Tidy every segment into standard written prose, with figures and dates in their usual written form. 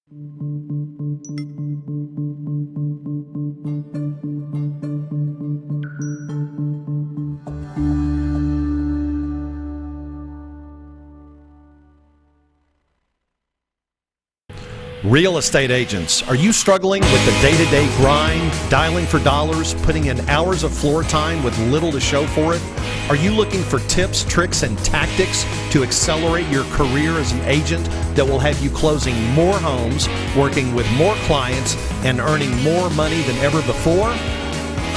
Real estate agents, are you struggling with the day-to-day grind, dialing for dollars, putting in hours of floor time with little to show for it? Are you looking for tips, tricks, and tactics to accelerate your career as an agent that will have you closing more homes, working with more clients, and earning more money than ever before?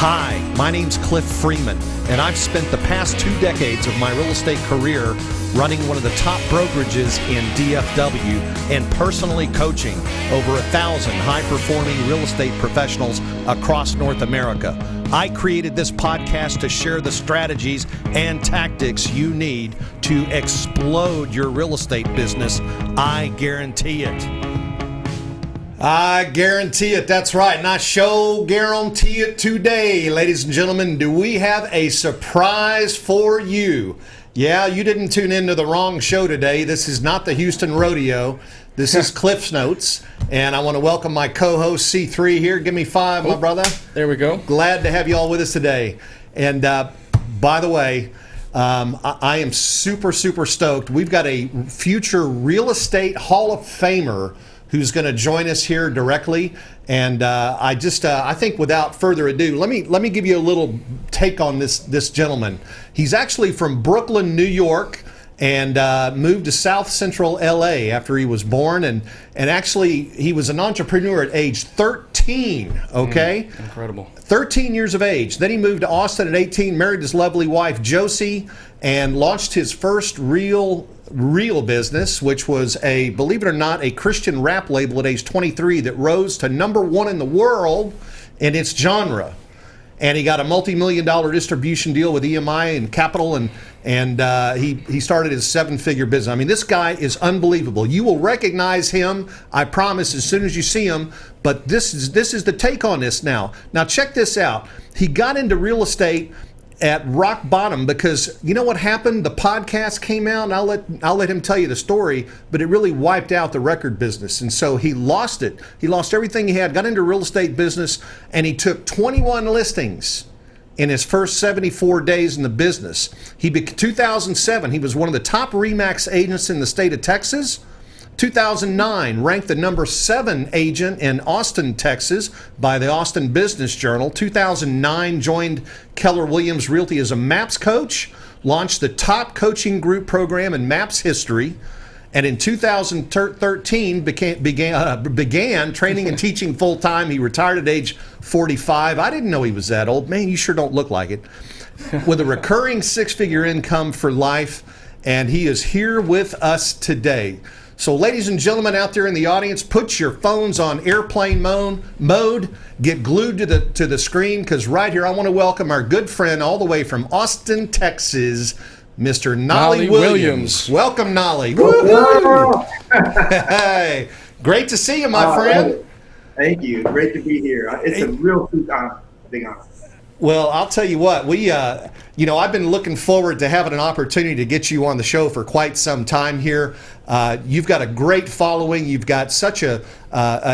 Hi, my name's Cliff Freeman, and I've spent the past 2 decades of my real estate career running one of the top brokerages in DFW and personally coaching over 1,000 high-performing real estate professionals across North America. I created this podcast to share the strategies and tactics you need to explode your real estate business. I guarantee it. I guarantee it. That's right. And I sure guarantee it today, ladies and gentlemen. Do we have a surprise for you? Yeah, you didn't tune into the wrong show today. This is not the Houston Rodeo. This is Cliff's Notes. And I want to welcome my co-host C3 here. Give me 5, my brother. There we go. Glad to have you all with us today. And by the way, I am super stoked. We've got a future real estate Hall of Famer who's going to join us here directly. And I think without further ado, let me give you a little take on this gentleman. He's actually from Brooklyn, New York, and moved to South Central LA after he was born. And actually, he was an entrepreneur at age 13, okay? Incredible. 13 years of age. Then he moved to Austin at 18, married his lovely wife, Josie, and launched his first real business, which was believe it or not, a Christian rap label at age 23 that rose to #1 in the world in its genre. And he got a multi-million-dollar distribution deal with EMI and Capital, and he started his 7-figure business. I mean, this guy is unbelievable. You will recognize him, I promise, as soon as you see him. But this is the take on this now. Now check this out. He got into real estate at rock bottom because you know what happened? The podcast came out, and I'll let him tell you the story, but it really wiped out the record business. And so he lost it. He lost everything he had, got into real estate business, and he took 21 listings in his first 74 days in the business. 2007, he was one of the top RE/MAX agents in the state of Texas. 2009, ranked the #7 agent in Austin, Texas by the Austin Business Journal. 2009, joined Keller Williams Realty as a MAPS coach, launched the top coaching group program in MAPS history, and in 2013 began training and teaching full-time. He retired at age 45. I didn't know he was that old. Man, you sure don't look like it. With a recurring 6-figure income for life, and he is here with us today. So ladies and gentlemen out there in the audience, put your phones on airplane mode, get glued to the screen, because right here I want to welcome our good friend all the way from Austin, Texas, Mr. Knolly Williams. Welcome, Knolly. Hey, great to see you, my friend. Thank you. Great to be here. It's a real big honor. Well, I'll tell you what, I've been looking forward to having an opportunity to get you on the show for quite some time here. You've got a great following. You've got such a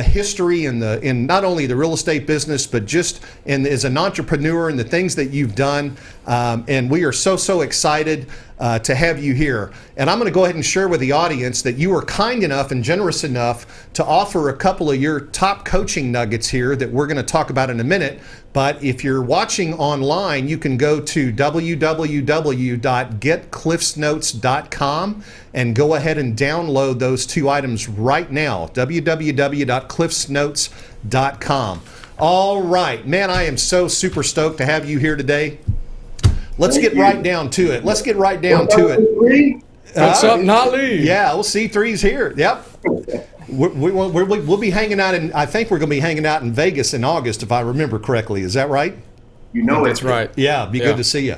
history in not only the real estate business, but just as an entrepreneur and the things that you've done. And we are so excited to have you here. And I'm going to go ahead and share with the audience that you were kind enough and generous enough to offer a couple of your top coaching nuggets here that we're going to talk about in a minute. But if you're watching online, you can go to www.getcliffsnotes.com and go ahead and download those 2 items right now, www.cliffsnotes.com. All right, man, I am so super stoked to have you here today. Let's get right down to it. What's up, Knolly? Yeah, well, C3's here. Yep. We'll be hanging out I think we're going to be hanging out in Vegas in August, if I remember correctly. Is that right? You know that's right. Yeah, good to see you.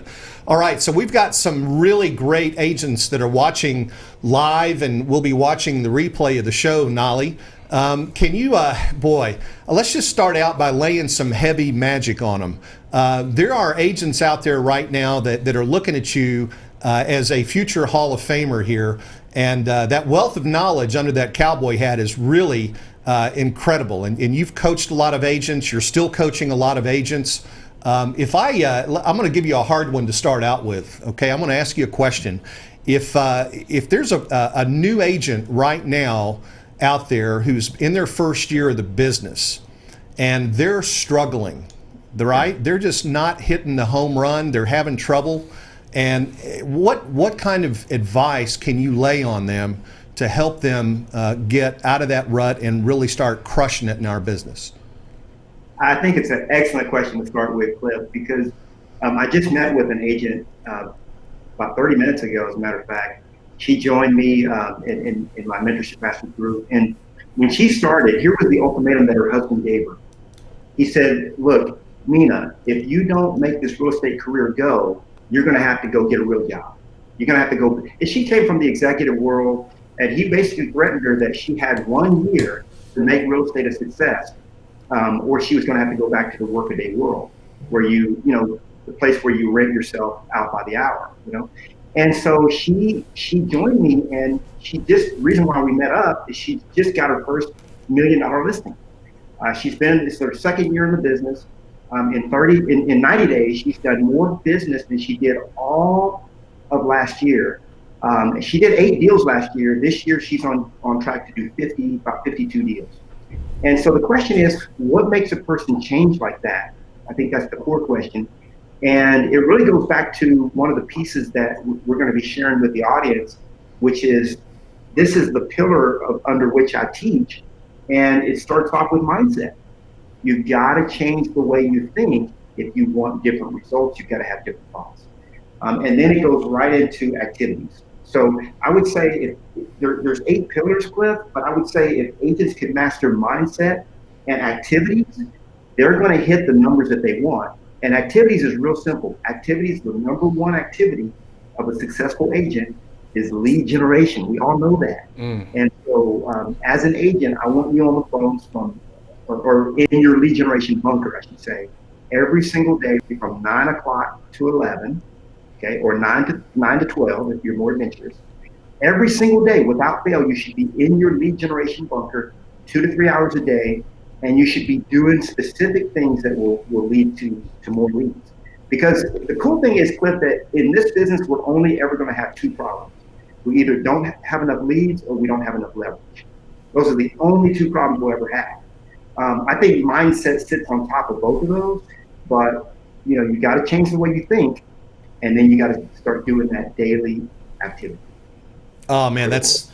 All right, so we've got some really great agents that are watching live, and we'll be watching the replay of the show, Knolly. Can you, let's just start out by laying some heavy magic on them. There are agents out there right now that are looking at you as a future Hall of Famer here. And that wealth of knowledge under that cowboy hat is really incredible. And you've coached a lot of agents. You're still coaching a lot of agents. I'm going to give you a hard one to start out with. Okay, I'm going to ask you a question. If there's a new agent right now out there who's in their first year of the business and they're struggling, right? They're just not hitting the home run. They're having trouble. And what kind of advice can you lay on them to help them get out of that rut and really start crushing it in our business? I think it's an excellent question to start with, Cliff, because I just met with an agent about 30 minutes ago, as a matter of fact. She joined me in my mentorship master group. And when she started, here was the ultimatum that her husband gave her. He said, look, Mina, if you don't make this real estate career go, you're going to have to go get a real job. You're going to have to go. And she came from the executive world, and he basically threatened her that she had 1 year to make real estate a success, or she was going to have to go back to the workaday world, where the place where you rent yourself out by the hour, And so she joined me, and reason why we met up is she just got her first $1 million listing. It's her second year in the business. In 90 days, she's done more business than she did all of last year. She did 8 deals last year. This year, she's on track to do about 52 deals. And so the question is, what makes a person change like that? I think that's the core question. And it really goes back to one of the pieces that we're going to be sharing with the audience, which is, this is the pillar under which I teach. And it starts off with mindset. You've got to change the way you think. If you want different results, you've got to have different thoughts. And then it goes right into activities. So I would say there's 8 pillars, Cliff, but I would say if agents can master mindset and activities, they're going to hit the numbers that they want. And activities is real simple. Activities, the number one activity of a successful agent is lead generation. We all know that. And so as an agent, I want you on the phones or in your lead generation bunker, I should say, every single day from 9 o'clock to 11, okay, or 9 to 12 if you're more adventurous. Every single day, without fail, you should be in your lead generation bunker 2 to 3 hours a day, and you should be doing specific things that will lead to more leads. Because the cool thing is, Cliff, that in this business, we're only ever going to have 2 problems. We either don't have enough leads or we don't have enough leverage. Those are the only 2 problems we'll ever have. I think mindset sits on top of both of those, but you got to change the way you think, and then you got to start doing that daily activity. Oh man, that's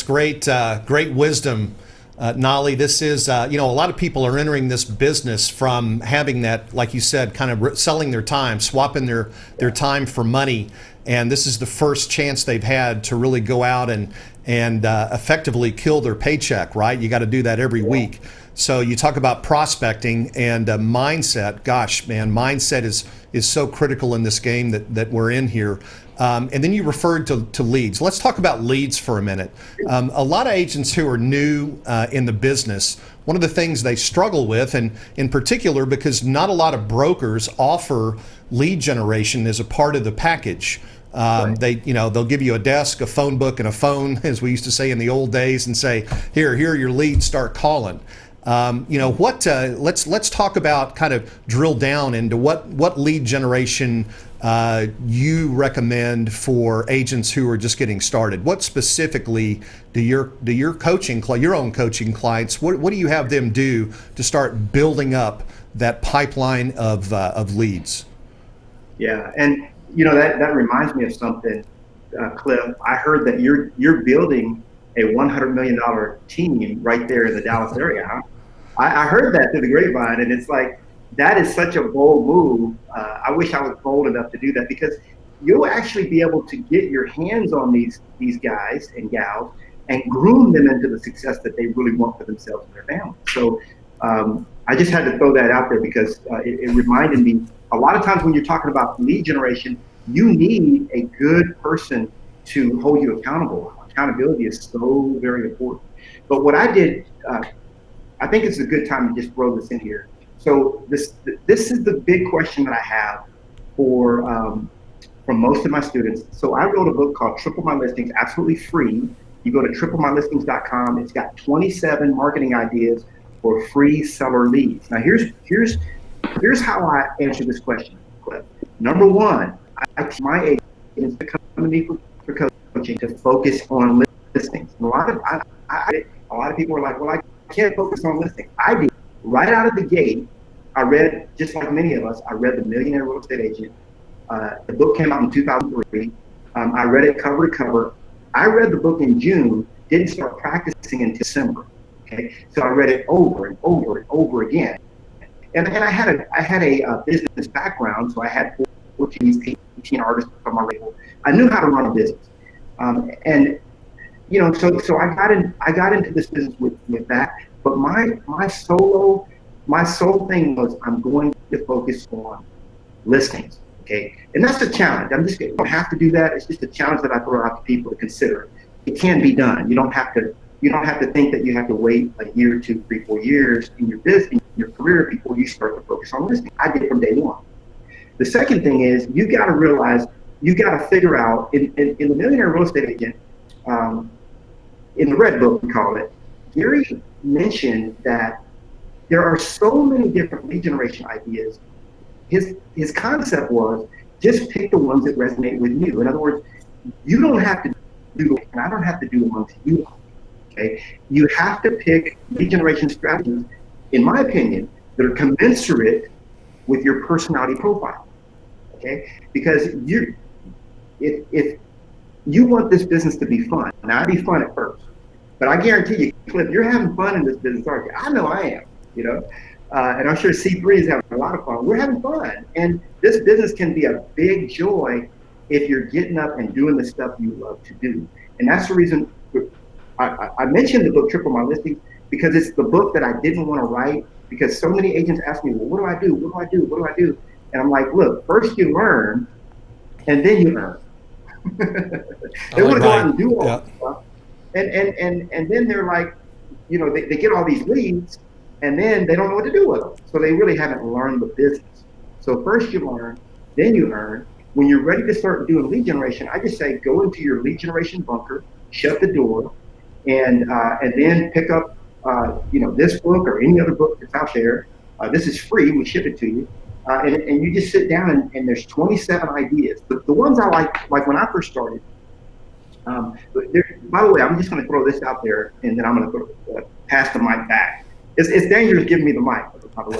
great, great wisdom, Knolly. This is a lot of people are entering this business from having that, like you said, kind of selling their time, swapping their time for money, and this is the first chance they've had to really go out and effectively kill their paycheck, right? You got to do that every week. So you talk about prospecting and mindset. Gosh, man, mindset is so critical in this game that we're in here. And then you referred to leads. Let's talk about leads for a minute. A lot of agents who are new in the business, one of the things they struggle with, and in particular because not a lot of brokers offer lead generation as a part of the package. Right. They'll give you a desk, a phone book, and a phone, as we used to say in the old days, and say, here are your leads, start calling. Let's talk about, kind of drill down into what lead generation you recommend for agents who are just getting started. What specifically do your own coaching clients, what do you have them do to start building up that pipeline of leads? Yeah, and that reminds me of something, Cliff. I heard that you're building a $100 million team right there in the Dallas area, huh? I heard that through the grapevine, and it's like, that is such a bold move. I wish I was bold enough to do that, because you'll actually be able to get your hands on these guys and gals and groom them into the success that they really want for themselves and their family. So I just had to throw that out there, because it reminded me, a lot of times when you're talking about lead generation, you need a good person to hold you accountable. Accountability is so very important. But what I did, I think it's a good time to just throw this in here. So this is the big question that I have for from most of my students. So I wrote a book called Triple My Listings, absolutely free. You go to triplemylistings.com. It's got 27 marketing ideas for free seller leads. Now here's how I answer this question, Cliff. Number one, I teach my agents to come to me for coaching to focus on listings. And a lot of people are like, well, I can't focus on listings. I did. Right out of the gate, I read, just like many of us, I read The Millionaire Real Estate Agent. The book came out in 2003. I read it cover to cover. I read the book in June, didn't start practicing until December. Okay, so I read it over and over and over again. And I had a business background, so I had 14, 18 artists on my label. I knew how to run a business, and you know, so I got into this business with that. But my sole thing was, I'm going to focus on listings. Okay, and that's the challenge. You don't have to do that. It's just a challenge that I throw out to people to consider. It can be done. You don't have to think that you have to wait a year, 2, 3, 4 years in your business, in your career, before you start to focus on listing. I did from day one. The second thing is, you got to realize, you got to figure out in the Millionaire Real Estate Agent, in the Red Book we call it, Gary mentioned that there are so many different lead generation ideas. His concept was, just pick the ones that resonate with you. In other words, you don't have to do it, and I don't have to do the ones you like. Okay, you have to pick lead generation strategies, in my opinion, that are commensurate with your personality profile. Okay, because if you want this business to be fun, now it'd be fun at first, but I guarantee you, Cliff, you're having fun in this business, aren't you? I know I am. You know. And I'm sure C3 is having a lot of fun. We're having fun. And this business can be a big joy if you're getting up and doing the stuff you love to do. And that's the reason I mentioned the book Triple My Listings, because it's the book that I didn't want to write, because so many agents ask me, well, what do I do? What do I do? What do I do? And I'm like, look, first you learn, and then you earn. They want to go out and do all that stuff. And then they're like, you know, they get all these leads, and then they don't know what to do with them. So they really haven't learned the business. So first you learn, then you earn. When you're ready to start doing lead generation, I just say, go into your lead generation bunker, shut the door, and then pick up you know, this book or any other book that's out there. This is free, we ship it to you. And you just sit down, and there's 27 ideas. The ones I like when I first started, by the way, I'm just gonna throw this out there, and then I'm gonna pass the mic back. It's dangerous giving me the mic, by the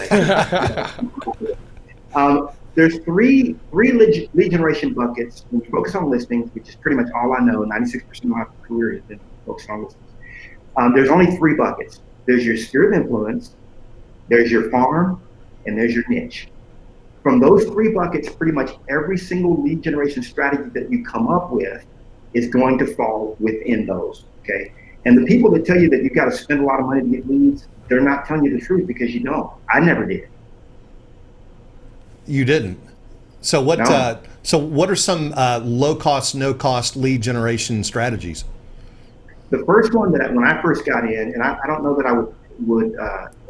way. There's three lead generation buckets when you focus on listings, which is pretty much all I know. 96% of my career has been focused on listings. There's only 3 buckets. There's your sphere of influence, there's your farm, and there's your niche. From those 3 buckets, pretty much every single lead generation strategy that you come up with is going to fall within those, okay? And the people that tell you that you've got to spend a lot of money to get leads, they're not telling you the truth, because you don't. I never did. You didn't. So what? No. So what are some low cost, no cost lead generation strategies? The first one that when I first got in, and I don't know that I would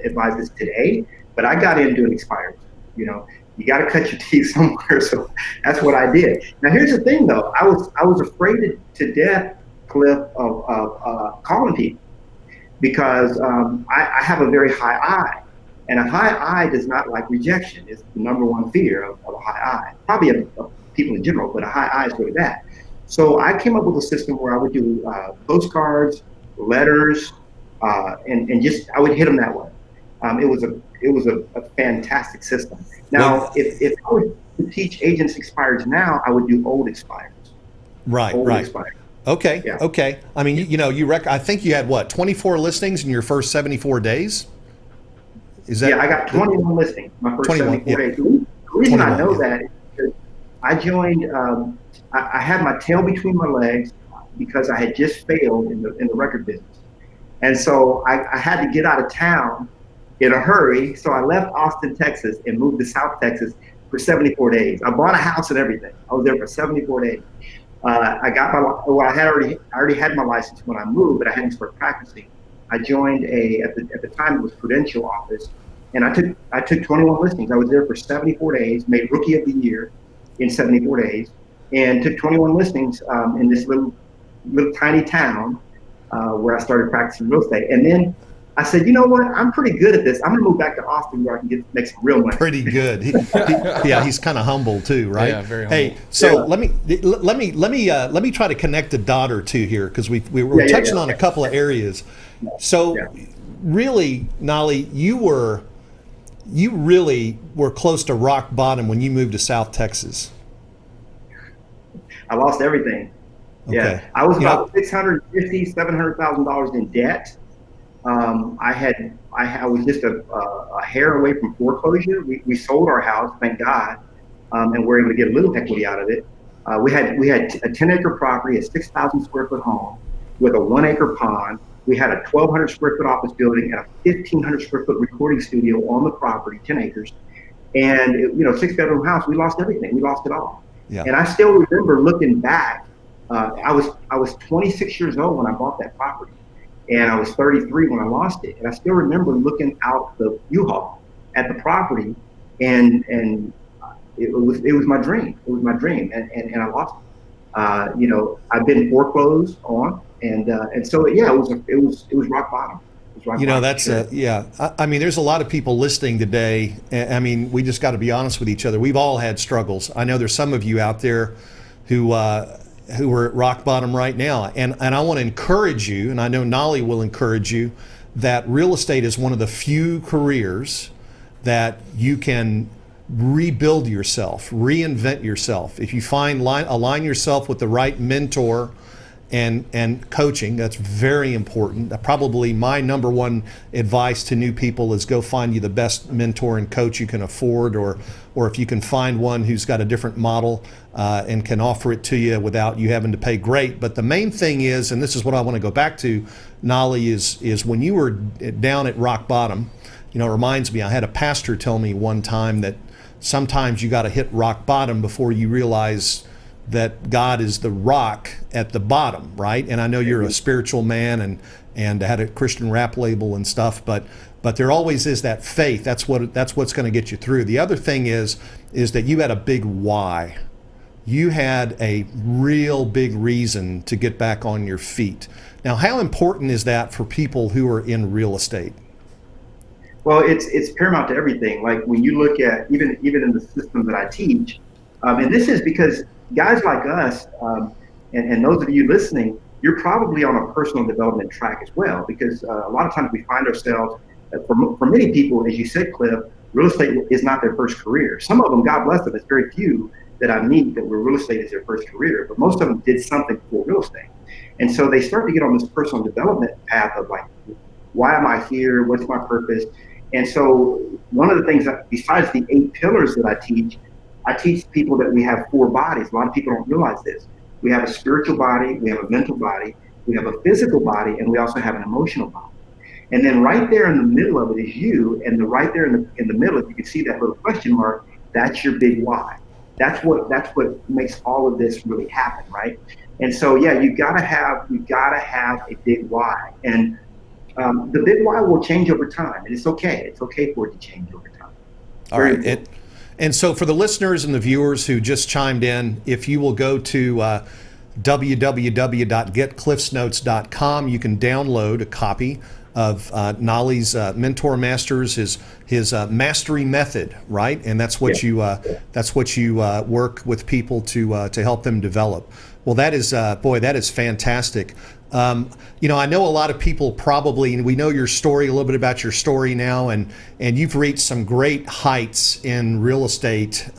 advise this today, but I got in doing expireds. You know, you got to cut your teeth somewhere, so that's what I did. Now here's the thing, though. I was afraid to death, Cliff, of calling people, because I have a very high I. And a high I does not like rejection. It's the number one fear of a high I. Probably of people in general, but a high I is really bad. So I came up with a system where I would do postcards, letters, and just I would hit them that way. It was a fantastic system. Now, if I were to teach agents expireds now, I would do old expireds. Right, old right. Expireds. Okay, Yeah. okay. I mean, you know, I think you had what, 24 listings in your first 74 days? Is that? Yeah, I got 21 listings my first 74 days. The reason I know that is because I joined. I had my tail between my legs because I had just failed in the record business, and so I had to get out of town in a hurry. So I left Austin, Texas, and moved to South Texas for 74 days. I bought a house and everything. I was there for 74 days. I already had my license when I moved, but I hadn't started practicing. I joined at the time it was Prudential office, and I took 21 listings. I was there for 74 days, made Rookie of the Year in 74 days, and took 21 listings in this little tiny town where I started practicing real estate. And then I said, you know what? I'm pretty good at this. I'm gonna move back to Austin where I can make some real money. Pretty good. Yeah, he's kind of humble too, right? Yeah, very humble. Hey, so Yeah. let me try to connect a dot or two here, because we were touching on a couple of areas. So really, Knolly, you really were close to rock bottom when you moved to South Texas. I lost everything. Okay. Yeah, I was about $650,000, $700,000 in debt. I was just a hair away from foreclosure. We sold our house, thank God, and we're able to get a little equity out of it. We had a 10-acre property, a 6,000 square foot home with a 1-acre pond. We had a 1,200 square foot office building and a 1,500 square foot recording studio on the property, 10 acres. And 6-bedroom house. We lost everything. We lost it all. Yeah. And I still remember looking back. I was 26 years old when I bought that property, and I was 33 when I lost it. And I still remember looking out the U-Haul at the property, and it was my dream. It was my dream, and I lost it. I've been foreclosed on, and so it was rock bottom. That's I mean, there's a lot of people listening today. I mean, we just got to be honest with each other. We've all had struggles. I know there's some of you out there who are at rock bottom right now, and I want to encourage you, and I know Knolly will encourage you, that real estate is one of the few careers that you can rebuild yourself, reinvent yourself. If you align yourself with the right mentor and coaching, that's very important. Probably my number one advice to new people is go find you the best mentor and coach you can afford, or if you can find one who's got a different model and can offer it to you without you having to pay, great. But the main thing is, and this is what I want to go back to, Knolly, is when you were down at rock bottom, it reminds me, I had a pastor tell me one time that sometimes you got to hit rock bottom before you realize that God is the rock at the bottom, right? And I know you're a spiritual man and had a Christian rap label and stuff, but there always is that faith. That's what's going to get you through. The other thing is that you had a big why. You had a real big reason to get back on your feet. Now, how important is that for people who are in real estate? Well, it's paramount to everything. Like when you look at even in the system that I teach, and this is because guys like us, and those of you listening, you're probably on a personal development track as well, because a lot of times we find ourselves, for many people, as you said, Cliff, real estate is not their first career. Some of them, God bless them, it's very few that I meet that where real estate is their first career, but most of them did something for real estate. And so they start to get on this personal development path of like, why am I here? What's my purpose? And so one of the things that, besides the 8 pillars that I teach people that we have 4 bodies. A lot of people don't realize this. We have a spiritual body, we have a mental body, we have a physical body, and we also have an emotional body. And then right there in the middle of it is you, and right there in the middle, if you can see that little question mark, that's your big why. That's what makes all of this really happen, right? And so you gotta have a big why. And the big why will change over time, and it's okay. It's okay for it to change over time. All right. And so for the listeners and the viewers who just chimed in, if you will go to www.getcliffsnotes.com, you can download a copy of Knolly's Mentor Masters, his mastery method, right? And that's what you work with people to help them develop. Well, that is that is fantastic. I know a lot of people probably, and we know your story, a little bit about your story now, and you've reached some great heights in real estate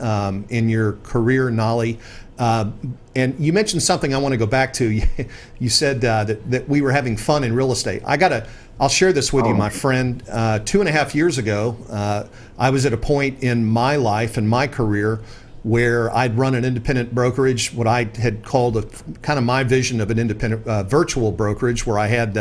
in your career, Knolly. And you mentioned something I want to go back to. You said that we were having fun in real estate. I'll share this with you, my friend. 2.5 years ago, I was at a point in my life and my career where I'd run an independent brokerage, what I had called kind of my vision of an independent virtual brokerage, where I had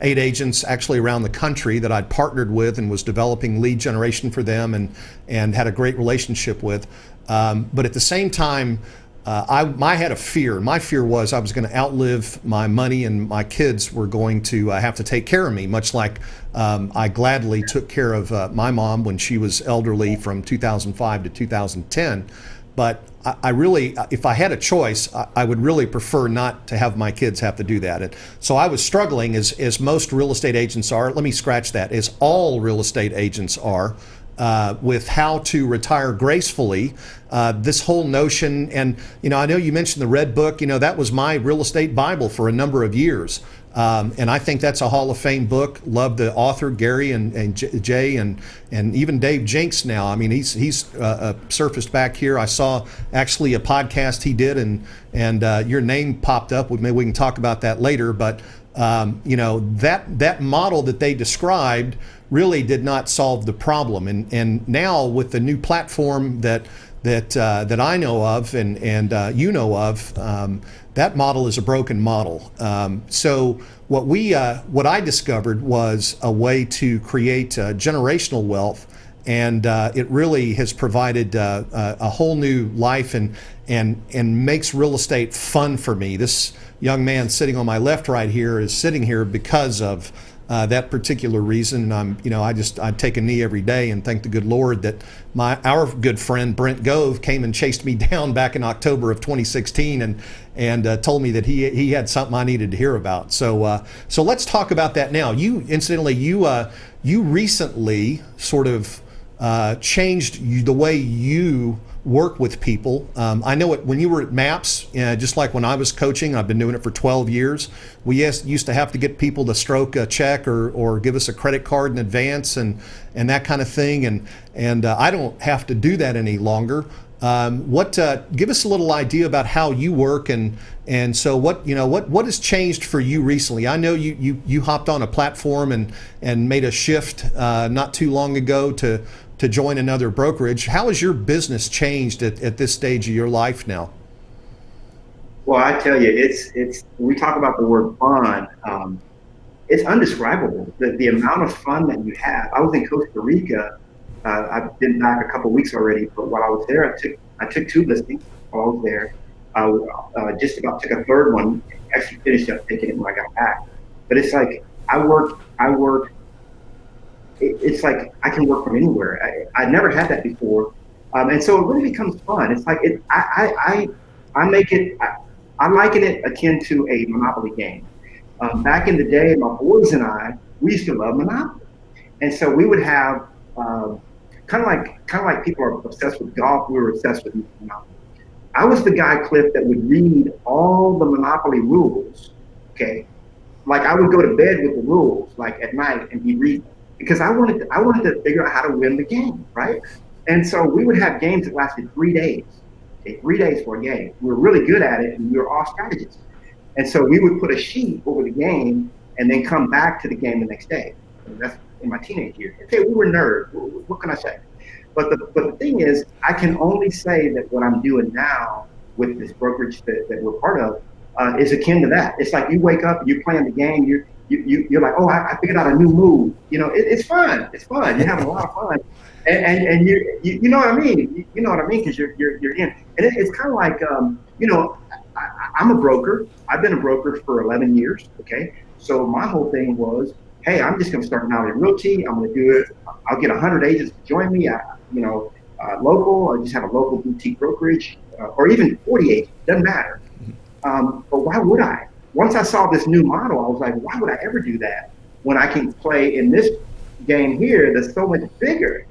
8 agents actually around the country that I'd partnered with and was developing lead generation for them and had a great relationship with. But at the same time, I had a fear. My fear was I was going to outlive my money and my kids were going to have to take care of me, much like I gladly took care of my mom when she was elderly from 2005 to 2010. But I really, if I had a choice, I would really prefer not to have my kids have to do that. And so I was struggling, as most real estate agents are. Let me scratch that. As all real estate agents are. With how to retire gracefully, this whole notion, and I know you mentioned the Red Book. That was my real estate Bible for a number of years, and I think that's a Hall of Fame book. Love the author, Gary and Jay, and even Dave Jenks now. I mean, he's surfaced back here. I saw actually a podcast he did, and your name popped up. Maybe we can talk about that later, but that model that they described really did not solve the problem. And now with the new platform that I know of and you know of, that model is a broken model. So what I discovered was a way to create generational wealth, and it really has provided a whole new life and makes real estate fun for me. This young man sitting on my left right here is sitting here because of that particular reason. And I take a knee every day and thank the good Lord that our good friend Brent Gove came and chased me down back in October of 2016 and told me that he had something I needed to hear about. So let's talk about that now. You recently sort of changed the way you work with people. I know it when you were at MAPS, just like when I was coaching. I've been doing it for 12 years. We used to have to get people to stroke a check or give us a credit card in advance and that kind of thing. And I don't have to do that any longer. Give us a little idea about how you work and so what has changed for you recently? I know you hopped on a platform and made a shift not too long ago to join another brokerage. How has your business changed at this stage of your life now? Well, I tell you, it's when we talk about the word fun, it's undescribable. The amount of fun that you have. I was in Costa Rica. I've been back a couple of weeks already, but while I was there, I took 2 listings while I was there. I just about took a 3rd one. Actually finished up taking it when I got back. But it's like I work. It's like I can work from anywhere. I never had that before, and so it really becomes fun. It's like I liken it akin to a Monopoly game. Back in the day, my boys and we used to love Monopoly, and so we would have kind of like people are obsessed with golf. We were obsessed with Monopoly. I was the guy, Cliff, that would read all the Monopoly rules. Okay, like I would go to bed with the rules, like at night, and he'd read them. Because I wanted to figure out how to win the game, right? And so we would have games that lasted 3 days. Okay, 3 days for a game. We were really good at it, and we were all strategists. And so we would put a sheet over the game and then come back to the game the next day. And that's in my teenage years. Okay, we were nerds. What can I say? But the thing is, I can only say that what I'm doing now with this brokerage that we're part of is akin to that. It's like you wake up, you're playing the game, you're like, oh, I figured out a new move. It's fun. It's fun. You're having a lot of fun, and you know what I mean. You know what I mean because you're in. And it's kind of like I'm a broker. I've been a broker for 11 years. Okay, so my whole thing was, hey, I'm just going to start now in realty. I'm going to do it. I'll get 100 agents to join me. Local. I just have a local boutique brokerage, or even 40 agents. Doesn't matter. But why would I? Once I saw this new model, I was like, why would I ever do that when I can play in this game here that's so much bigger,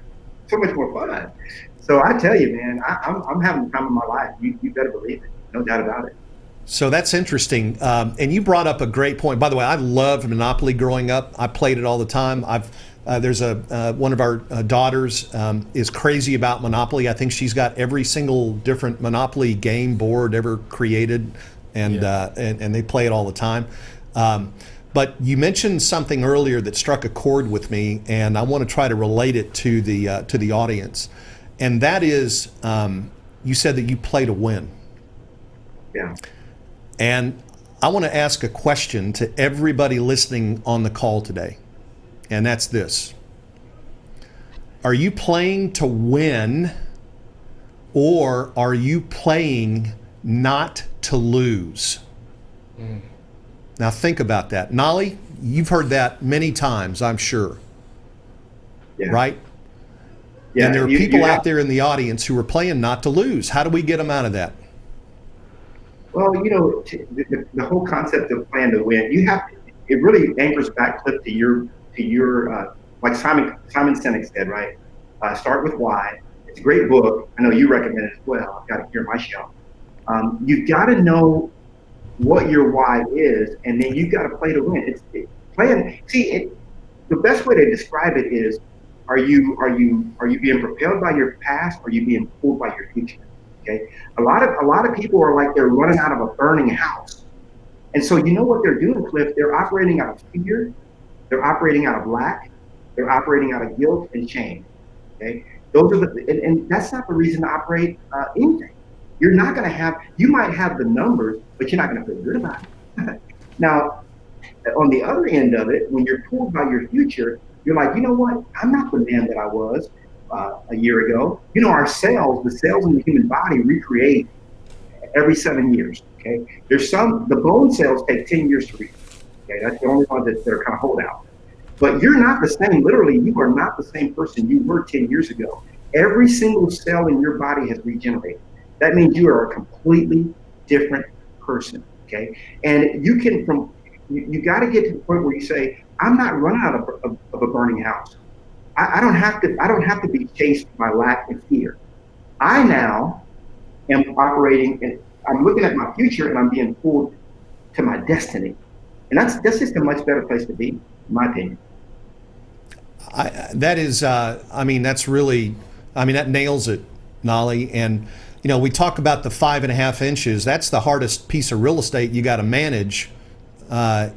so much more fun? So I tell you, man, I'm having the time of my life. You better believe it. No doubt about it. So that's interesting. And you brought up a great point. By the way, I loved Monopoly growing up. I played it all the time. There's one of our daughters is crazy about Monopoly. I think she's got every single different Monopoly game board ever created. And they play it all the time. But you mentioned something earlier that struck a chord with me, and I want to try to relate it to the audience. And that is, you said that you play to win. Yeah. And I want to ask a question to everybody listening on the call today, and that's this: are you playing to win, or are you playing not to lose? Now think about that. Knolly, you've heard that many times, I'm sure. Yeah. Right? And there are people have, out there in the audience who are playing not to lose. How do we get them out of that? well, the whole concept of plan to win, it really anchors back, Cliff, to your like Simon Sinek said, right? Start with why. It's a great book. I know you recommend it as well. I've got it here on my shelf. You've got to know what your why is, and then you've got to play to win. The best way to describe it is, are you being propelled by your past, or are you being pulled by your future? Okay. A lot of people are like they're running out of a burning house. And so you know what they're doing, Cliff? They're operating out of fear, they're operating out of lack, they're operating out of guilt and shame. Okay. Those are and that's not the reason to operate anything. You're not going to have, you might have the numbers, but you're not going to feel good about it. Now, on the other end of it, when you're pulled by your future, you're like, you know what? I'm not the man that I was a year ago. The cells in the human body recreate every 7 years. Okay. The bone cells take 10 years to recreate. Okay. That's the only ones that are kind of holdout. But you're not the same. Literally, you are not the same person you were 10 years ago. Every single cell in your body has regenerated. That means you are a completely different person. Okay. And you got to get to the point where you say, I'm not running out of a burning house. I don't have to be chased by lack and fear. I now am operating, and I'm looking at my future, and I'm being pulled to my destiny. And that's just a much better place to be, in my opinion. That nails it, Knolly. And we talk about the 5.5 inches. That's the hardest piece of real estate you got to manage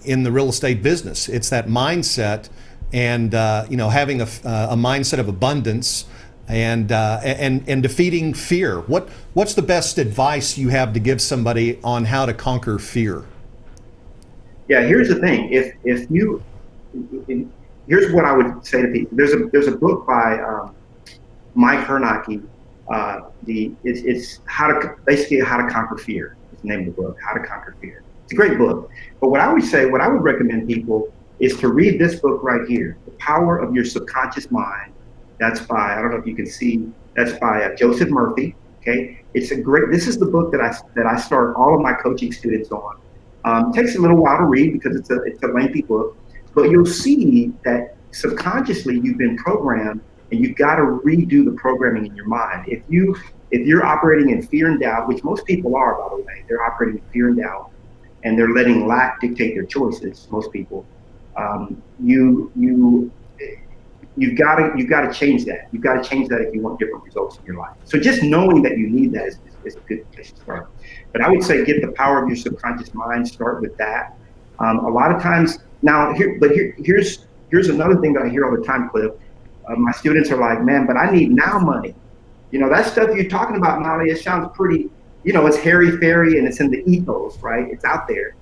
in the real estate business. It's that mindset, and having a mindset of abundance, and defeating fear. What's the best advice you have to give somebody on how to conquer fear? Yeah, here's the thing. Here's what I would say to people. There's a book by Mike Hernacki. It's how to conquer fear. It's the name of the book. How to Conquer Fear. It's a great book. But what I would recommend people is to read this book right here, The Power of Your Subconscious Mind. That's by, I don't know if you can see, that's by Joseph Murphy. Okay, this is the book that I start all of my coaching students on. It takes a little while to read because it's a lengthy book, but you'll see that subconsciously you've been programmed, and you've got to redo the programming in your mind. If you're operating in fear and doubt, which most people are, by the way, they're operating in fear and doubt, and they're letting lack dictate their choices. Most people, you've got to change that. You've got to change that if you want different results in your life. So just knowing that you need that is a good place to start. But I would say get the power of your subconscious mind. Start with that. A lot of times now, here's another thing that I hear all the time, Cliff. My students are like, man, but I need now money. That stuff you're talking about, Knolly, it sounds pretty, it's hairy-fairy and it's in the ethos, right? It's out there.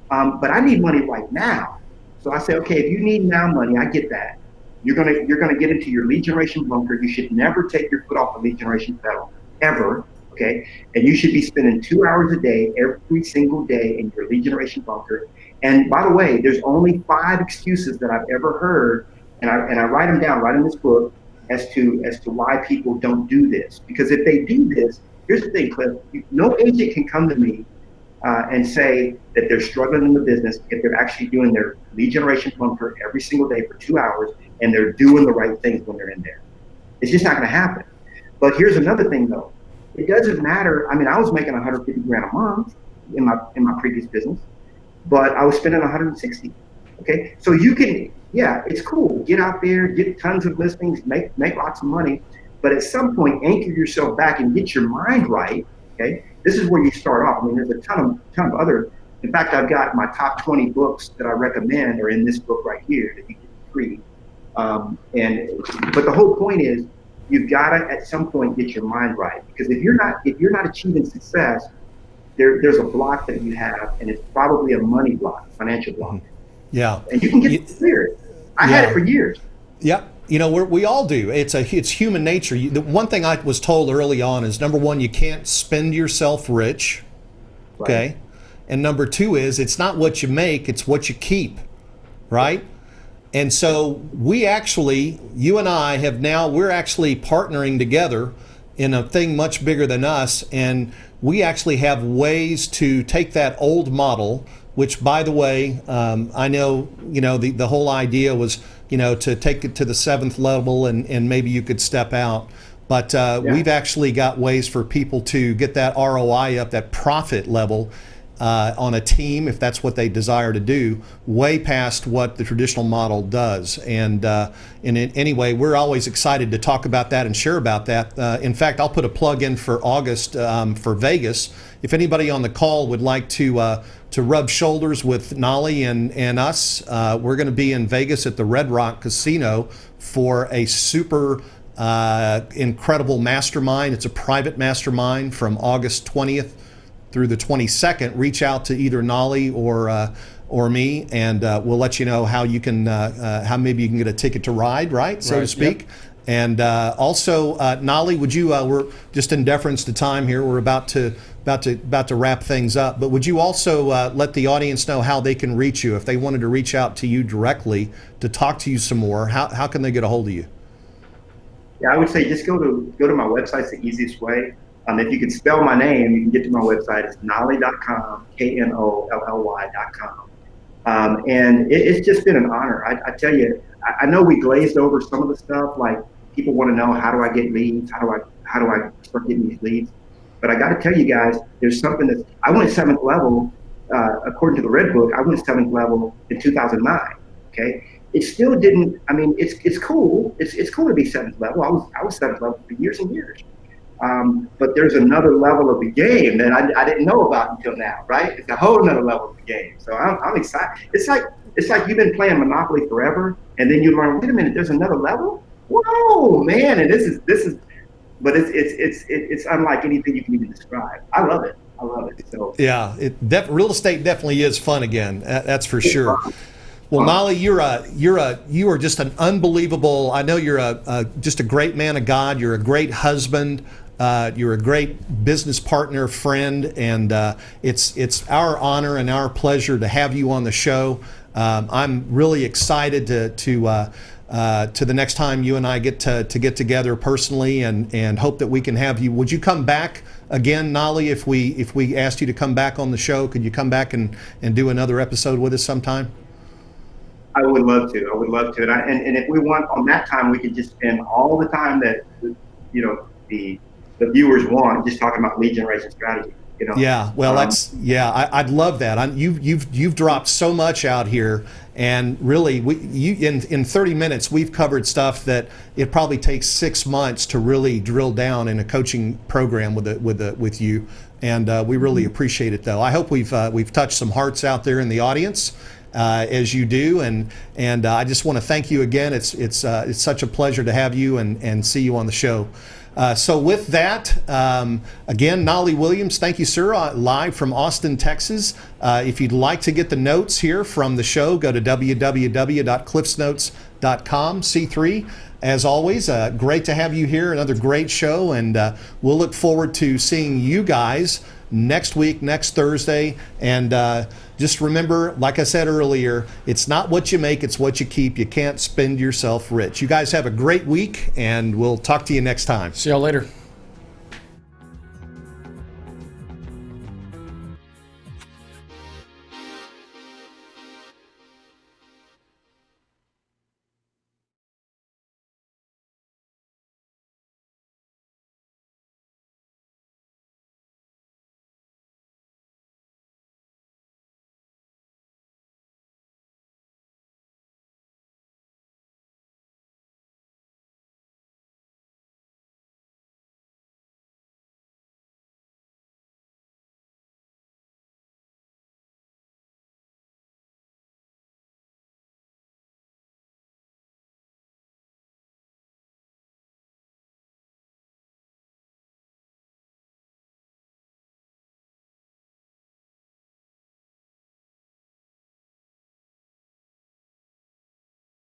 But I need money right now. So I say, okay, if you need now money, I get that. You're gonna get into your lead generation bunker. You should never take your foot off the lead generation pedal, ever. Okay? And you should be spending 2 hours a day, every single day, in your lead generation bunker. And by the way, there's only 5 excuses that I've ever heard, and I write them down right in this book as to why people don't do this. Because if they do this, here's the thing, Cliff, no agent can come to me and say that they're struggling in the business if they're actually doing their lead generation bunker every single day for 2 hours and they're doing the right things when they're in there. It's just not going to happen. But here's another thing, though. It doesn't matter. I mean, I was making $150,000 a month in my previous business, but I was spending 160. Okay, so you can, yeah, it's cool. Get out there, get tons of listings, make lots of money, but at some point, anchor yourself back and get your mind right. Okay, this is where you start off. I mean, there's a ton of other. In fact, I've got my top 20 books that I recommend are in this book right here that you get free. But the whole point is, you've got to at some point get your mind right, because if you're not achieving success, there's a block that you have, and it's probably a money block, financial block. Yeah, and you can get cleared. I had it for years. Yeah, we all do. It's human nature. The one thing I was told early on is, number one, you can't spend yourself rich. Okay, right. And number two is, it's not what you make, it's what you keep. Right. And so you and I we're actually partnering together in a thing much bigger than us. And we actually have ways to take that old model, which, by the way, I know, the whole idea was, to take it to the 7th level and maybe you could step out. But we've actually got ways for people to get that ROI up, that profit level, on a team, if that's what they desire to do, way past what the traditional model does. And anyway, we're always excited to talk about that and share about that. In fact, I'll put a plug in for August for Vegas. If anybody on the call would like to rub shoulders with Knolly and us, we're going to be in Vegas at the Red Rock Casino for a super incredible mastermind. It's a private mastermind from August 20th through the 22nd. Reach out to either Knolly or me, and we'll let you know how you can how maybe you can get a ticket to ride, right, so to speak. Yep. And also, Knolly, would you? We're just in deference to time here. We're about to wrap things up. But would you also let the audience know how they can reach you if they wanted to reach out to you directly to talk to you some more? How can they get a hold of you? Yeah, I would say just go to my website. It's the easiest way. If you could spell my name, you can get to my website. It's knolly.com, KNOLLY.com. And it's just been an honor. I tell you, I know we glazed over some of the stuff, like people want to know, how do I get leads? How do I start getting these leads? But I got to tell you guys, there's something I went 7th level, according to the Red Book, I went 7th level in 2009, okay? It still didn't, it's cool. It's cool to be 7th level. I was 7th level for years and years. But there's another level of the game that I didn't know about until now, right? It's a whole nother level of the game. So I'm excited. It's like you've been playing Monopoly forever, and then you learn, wait a minute, there's another level? Whoa, man! And this is, but it's unlike anything you can even describe. I love it. So yeah, real estate definitely is fun again. That's for sure. Well, Knolly, you are just an unbelievable. I know you're just a great man of God. You're a great husband. You're a great business partner, friend, and it's our honor and our pleasure to have you on the show. I'm really excited to the next time you and I get together personally, and hope that we can have you. Would you come back again, Knolly, if we asked you to come back on the show? Could you come back and do another episode with us sometime? I would love to. And if we want, on that time, we could just spend all the time that the viewers want, just talking about lead generation strategy. Yeah, well, I'd love that. You've dropped so much out here, and really, in 30 minutes, we've covered stuff that it probably takes 6 months to really drill down in a coaching program with you, and we really appreciate it. Though I hope we've touched some hearts out there in the audience. As you do, and I just want to thank you again. It's such a pleasure to have you and see you on the show. So with that, again, Knolly Williams, thank you, sir, live from Austin, Texas. If you'd like to get the notes here from the show, go to www.cliffsnotes.com, C3. As always, great to have you here, another great show, and we'll look forward to seeing you guys next week, next Thursday, and just remember, like I said earlier, it's not what you make, it's what you keep. You can't spend yourself rich. You guys have a great week, and we'll talk to you next time. See y'all later.